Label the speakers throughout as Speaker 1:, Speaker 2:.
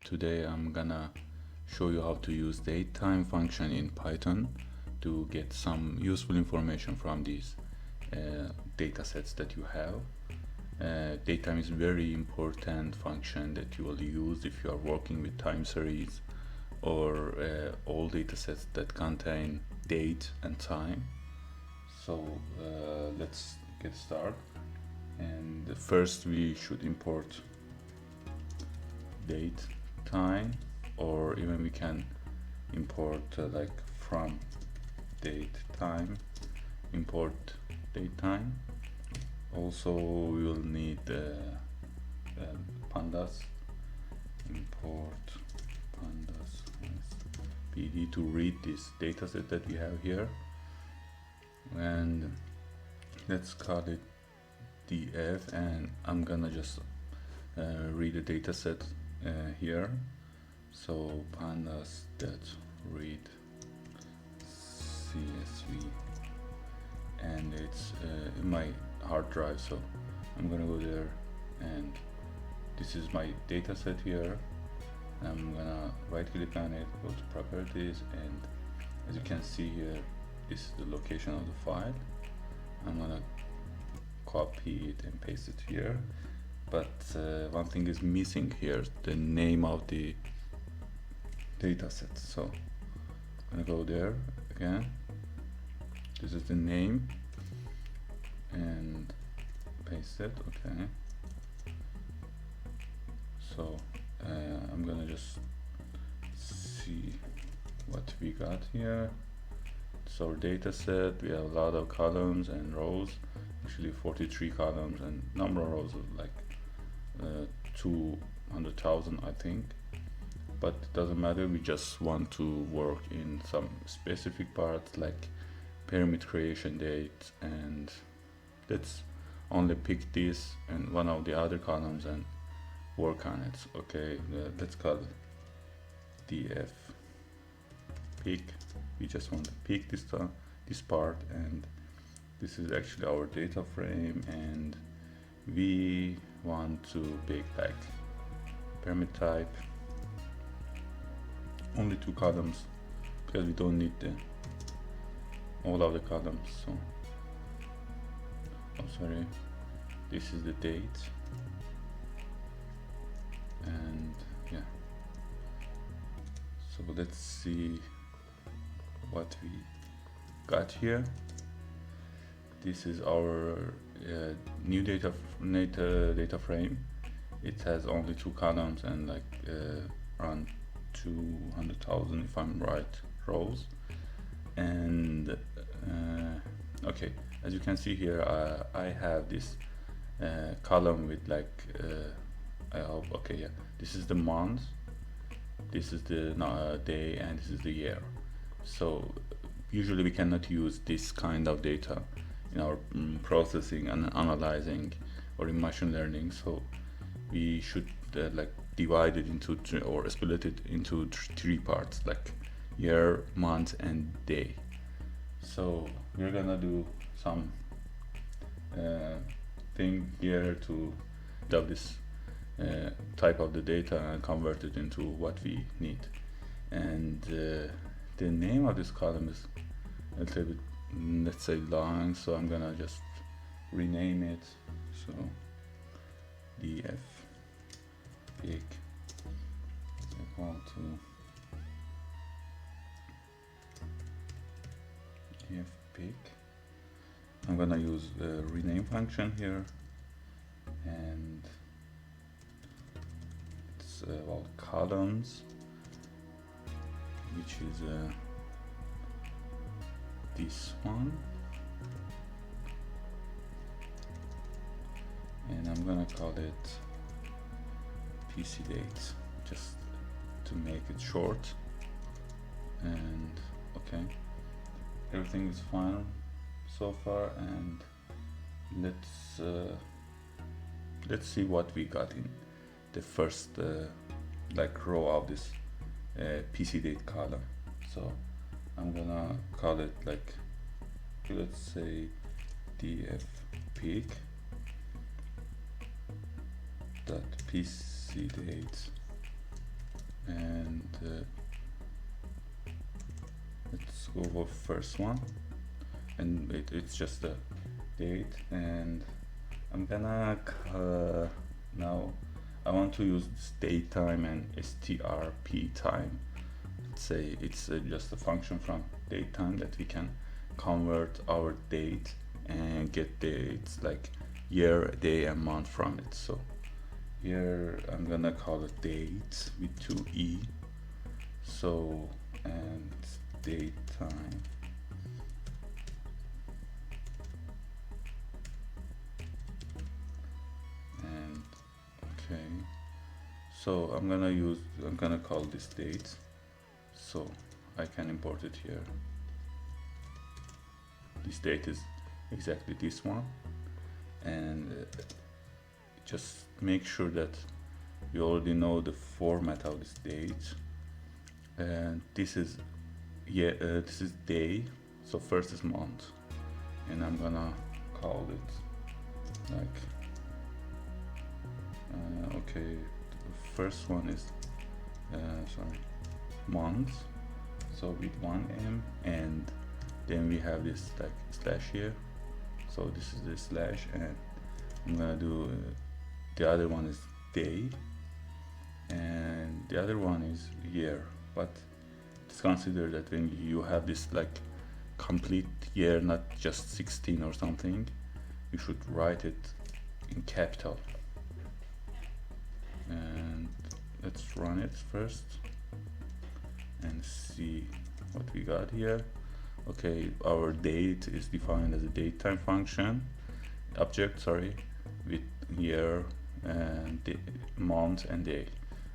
Speaker 1: Today I'm gonna show you how to use datetime function in Python to get some useful information from these data sets that you have. Datetime is a very important function that you will use if you are working with time series or all data sets that contain date and time. So let's get started. And first we should import date time, or even we can import like from date time, import date time. Also we will need pandas, import pandas pd to read this dataset that we have here, and let's call it df, and I'm gonna just read the dataset here. So pandas that read csv, and it's in my hard drive, so I'm gonna go there, and this is my dataset here. I'm gonna right click on it, go to properties, and as you can see here, this is the location of the file. I'm gonna copy it and paste it here, but one thing is missing here, the name of the dataset. So I'm gonna go there again, this is the name, and paste it. Okay, so I'm gonna just see what we got here. It's our data set. We have a lot of columns and rows, actually 43 columns, and number of rows is like 200,000 I think, but it doesn't matter. We just want to work in some specific parts like pyramid creation date, and let's only pick this and one of the other columns and work on it. Okay, let's call it df pick. We just want to pick this part, and this is actually our data frame, and we want to pick like pyramid type, only 2 columns because we don't need all of the columns. So I'm sorry, this is the date, and yeah, so let's see what we got here. This is our new data frame. It has only 2 columns and like around 200,000 if I'm right rows, and okay, as you can see here, I have this column with like I hope, okay, yeah, this is the month, this is the day, and this is the year. So usually we cannot use this kind of data in our processing and analyzing or in machine learning, so we should like divide it into or split it into 3 parts, like year, month, and day. So we're gonna do some thing here to have this type of the data and convert it into what we need. And the name of this column is a little bit, let's say, long, so I'm gonna just rename it. So df pick equal to df pick. I'm gonna use the rename function here, and it's about columns, which is this one, and I'm gonna call it PC date just to make it short. And okay, everything is fine so far, and let's see what we got in the first like row of this PC date column. So I'm gonna call it like, let's say df pick dot pc date and let's go for first one, and it's just a date, and I'm gonna now I want to use this datetime and strp time. Let's say it's just a function from datetime that we can convert our date and get dates like year, day, and month from it. So here I'm gonna call it date with 2e. So, and date time. And okay, so I'm gonna call this date, so I can import it here. This date is exactly this one, and just make sure that you already know the format of this date. And this is this is day, so first is month, and I'm gonna call it like okay, the first one is sorry, month, so with 1m, and then we have this like slash here, so this is the slash, and I'm gonna do the other one is day, and the other one is year. But it's considered that when you have this like complete year, not just 16 or something, you should write it in capital. And let's run it first and see what we got here. Okay, our date is defined as a datetime function object, sorry, with year and month and day,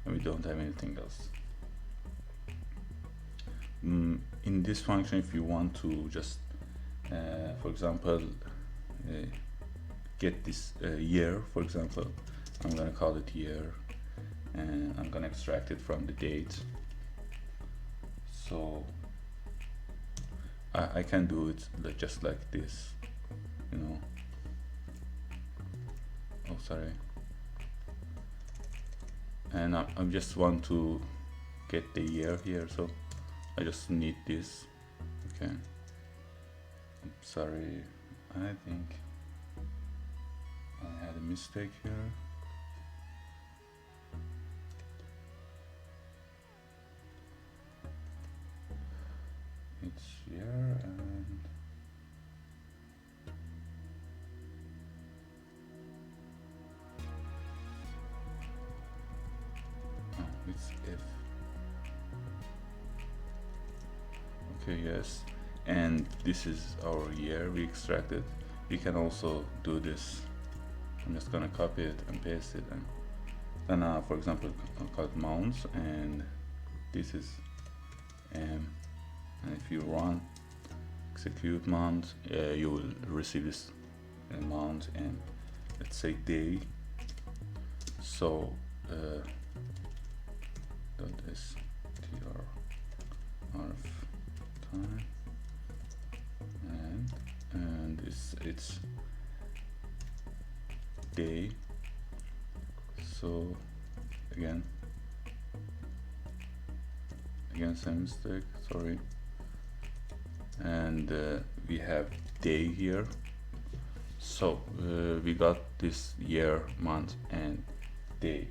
Speaker 1: and we don't have anything else. In this function, if you want to just for example get this year, for example, I'm gonna call it year, and I'm gonna extract it from the date. So I can do it just like this, you know. Oh, sorry. And I just want to get the year here, so I just need this. Okay. I'm sorry, I think I had a mistake here. It's here, and oh, it's if. Okay, yes, and this is our year we extracted. We can also do this. I'm just gonna copy it and paste it, and then for example I'll call it months, and this is and if you run execute month, you will receive this month, and let's say day. So .str rf time, and it's day. So again same mistake, sorry. And we have day here. So we got this year, month, and day.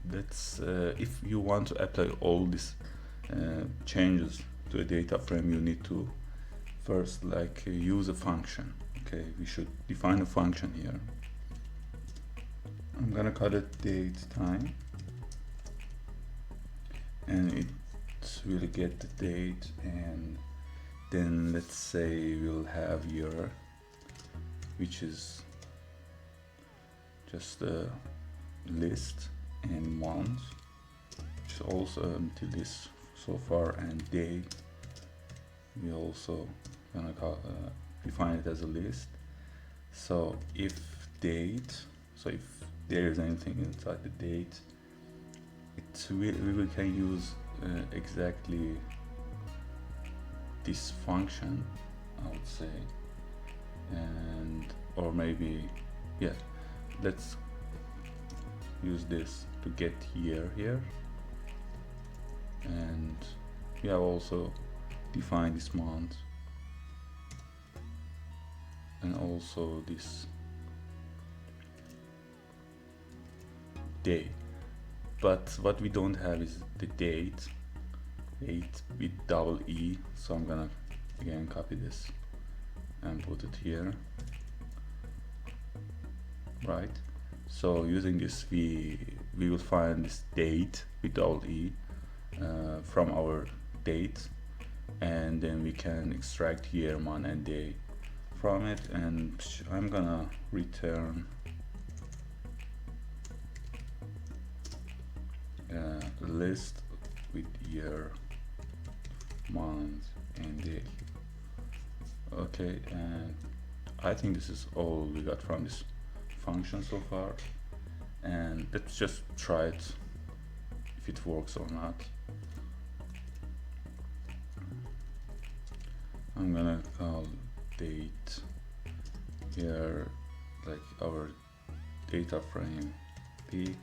Speaker 1: That's if you want to apply all these changes to a data frame, you need to first like use a function. Okay, we should define a function here. I'm gonna call it date time, and it will get the date, and then let's say we'll have year, which is just a list, and month, which is also empty list so far, and day we also gonna define it as a list. So if date, so if there is anything inside the date, we can use exactly this function, I would say, and or maybe yeah, let's use this to get year here, and we have also defined this month and also this day. But what we don't have is the date with double E, so I'm gonna again copy this and put it here, right? So using this we will find this date with double E from our date, and then we can extract year, month and day from it, and I'm gonna return a list with year, month and day. Okay, and I think this is all we got from this function so far, and let's just try it if it works or not. I'm gonna call date here like our data frame peak,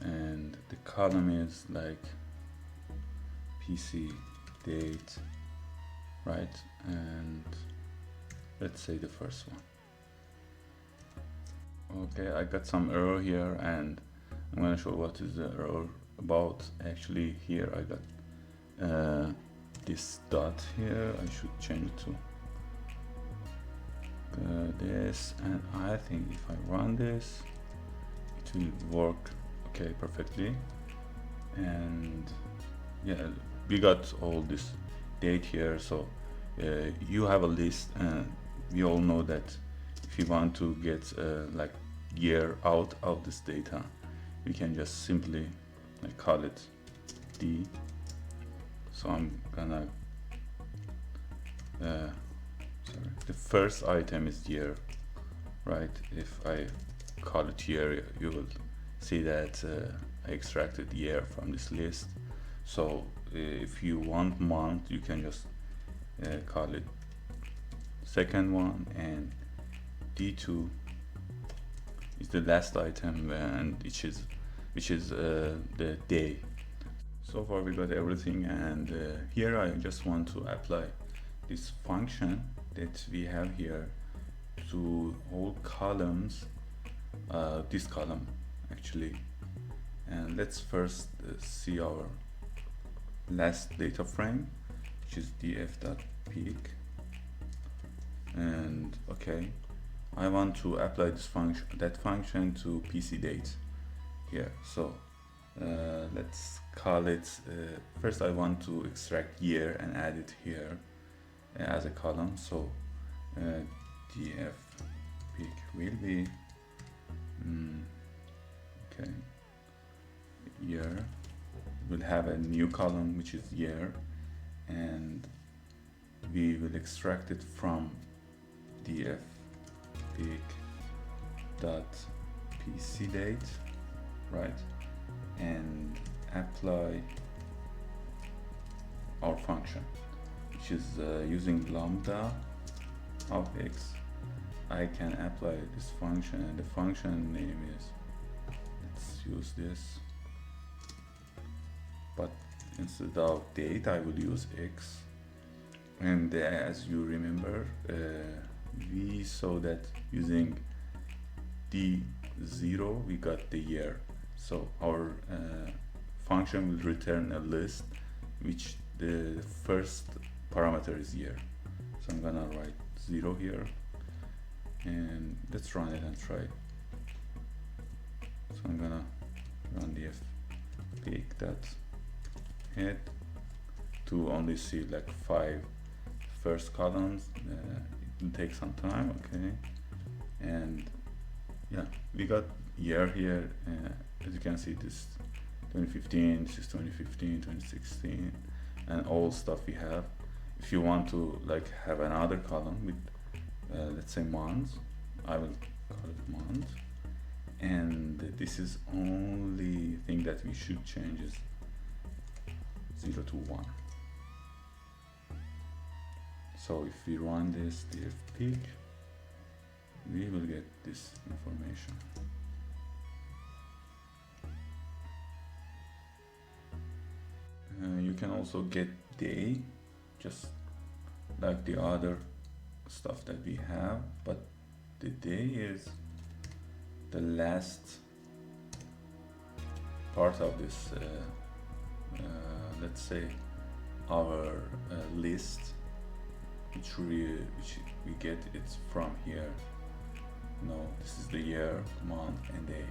Speaker 1: and the column is like PC date, right? And let's say the first one. Okay, I got some error here, and I'm gonna show what is the error about. Actually here I got this dot here. I should change it to this, and I think if I run this it will work okay perfectly. And yeah, we got all this date here, so you have a list, and we all know that if you want to get like year out of this data, we can just simply like call it D. So I'm gonna sorry, the first item is year, right? If I call it year, you will see that I extracted year from this list. So if you want month, you can just call it second one, and D2 is the last item, and which is the day. So far we got everything, and here I just want to apply this function that we have here to all columns, this column actually. And let's first see our last data frame, which is df.peak. And okay, I want to apply this function, that function to PC date here. So let's call it first I want to extract year and add it here as a column. So df peak will be okay, year. We'll have a new column which is year, and we will extract it from df peak dot pc date, right? And apply our function, which is using lambda of x. I can apply this function, and the function name is, let's use this, but instead of date I will use x. And as you remember, we saw that using D0 we got the year. So our function will return a list which the first parameter is year. So I'm gonna write 0 here, and let's run it and try it. So I'm gonna run df peak dot head to only see like 5 first columns. It will take some time, okay? And yeah, we got year here. As you can see, this 2015, this is 2015, 2016, and all stuff we have. If you want to like have another column with let's say months, I will call it month, and this is only thing that we should change is 0 to 1. So if we run this df peak, we will get this information. can also get day, just like the other stuff that we have, but the day is the last part of this let's say our list, which we get it from here. No, this is the year, month and day,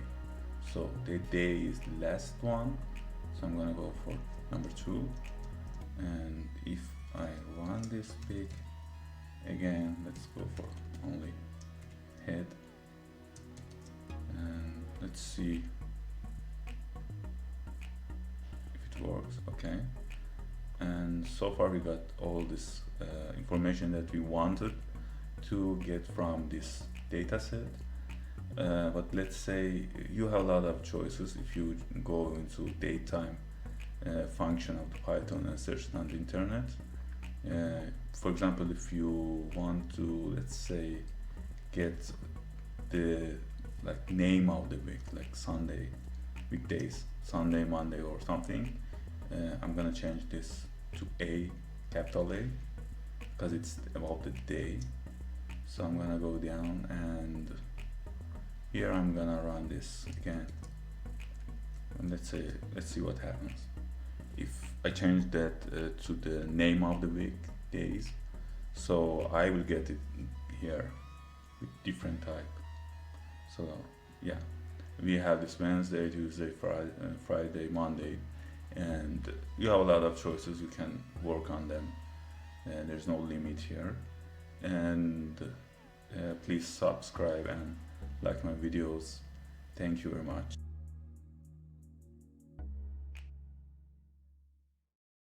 Speaker 1: so the day is the last one, so I'm gonna go for number 2. And if I run this pick again, let's go for only head, and let's see if it works. Okay, and so far we got all this information that we wanted to get from this data set. But let's say you have a lot of choices. If you go into datetime function of the Python and search it on the internet, for example, if you want to, let's say, get the name of the week, like Sunday, weekdays, Sunday, Monday or something, I'm gonna change this to A, capital A, because it's about the day. So I'm gonna go down, and here I'm gonna run this again, and let's see what happens if I change that to the name of the week, days. So I will get it here with different type. So yeah, we have this Wednesday, Tuesday, Friday, Monday, and you have a lot of choices. You can work on them, and there's no limit here. And please subscribe and like my videos. Thank you very much.